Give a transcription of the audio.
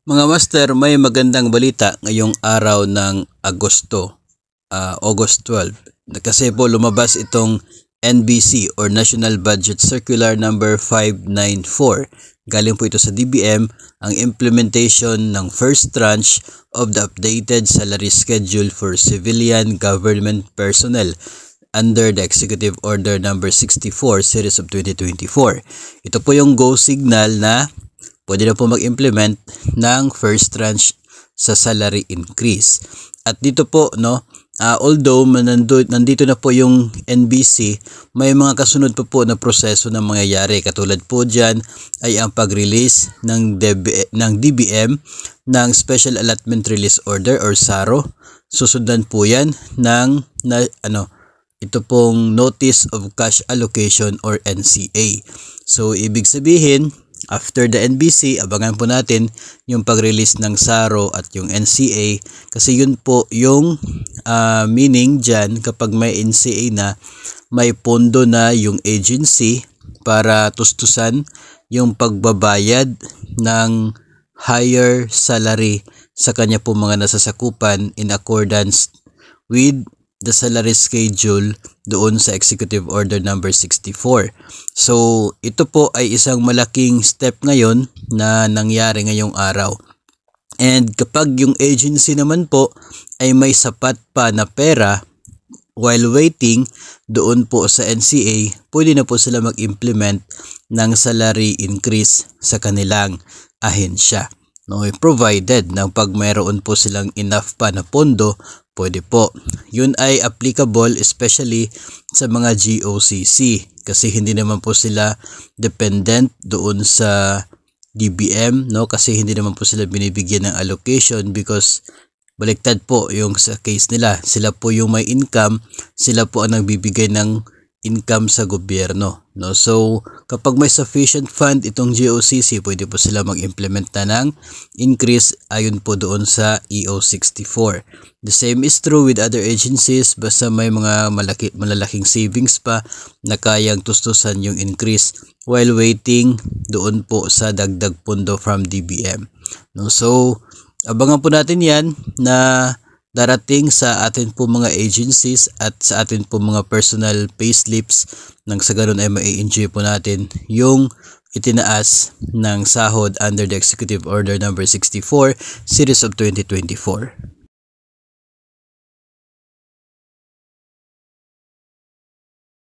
Mga master, may magandang balita ngayong araw ng August 12. Kasi po lumabas itong NBC or National Budget Circular number 594. Galing po ito sa DBM, ang implementation ng first tranche of the updated salary schedule for civilian government personnel under the Executive Order number 64 series of 2024. Ito po yung go signal na pwede na po mag-implement ng first tranche sa salary increase. At dito po, although nandito na po yung NBC, may mga kasunod po na proseso na mangyayari. Katulad po dyan ay ang pag-release ng DBM ng Special Allotment Release Order or SARO. Susundan po yan ng ito pong Notice of Cash Allocation or NCA. So, ibig sabihin, after the NBC, abangan po natin yung pag-release ng SARO at yung NCA kasi yun po yung meaning dyan kapag may NCA na may pondo na yung agency para tustusan yung pagbabayad ng higher salary sa kanya po mga nasasakupan in accordance with the salary schedule doon sa Executive Order number 64. So, ito po ay isang malaking step ngayon na nangyari ngayong araw. And kapag yung agency naman po ay may sapat pa na pera while waiting doon po sa NCA, pwede na po sila mag-implement ng salary increase sa kanilang ahensya. Provided na pag mayroon po silang enough pa na pondo, pwede po. Yun ay applicable especially sa mga GOCC kasi hindi naman po sila dependent doon sa DBM, kasi hindi naman po sila binibigyan ng allocation because baliktad po yung sa case nila. Sila po yung may income, sila po ang nagbibigay ng income sa gobyerno. So, kapag may sufficient fund itong GOCC, pwede po sila mag-implement na ng increase ayon po doon sa EO64. The same is true with other agencies basta may mga malalaking savings pa na kayang tustusan yung increase while waiting doon po sa dagdag pondo from DBM. So, abangan po natin yan na darating sa atin po mga agencies at sa atin po mga personal payslips nang sa ganun ay mai-enjoy po natin yung itinaas ng sahod under the Executive Order number 64 series of 2024.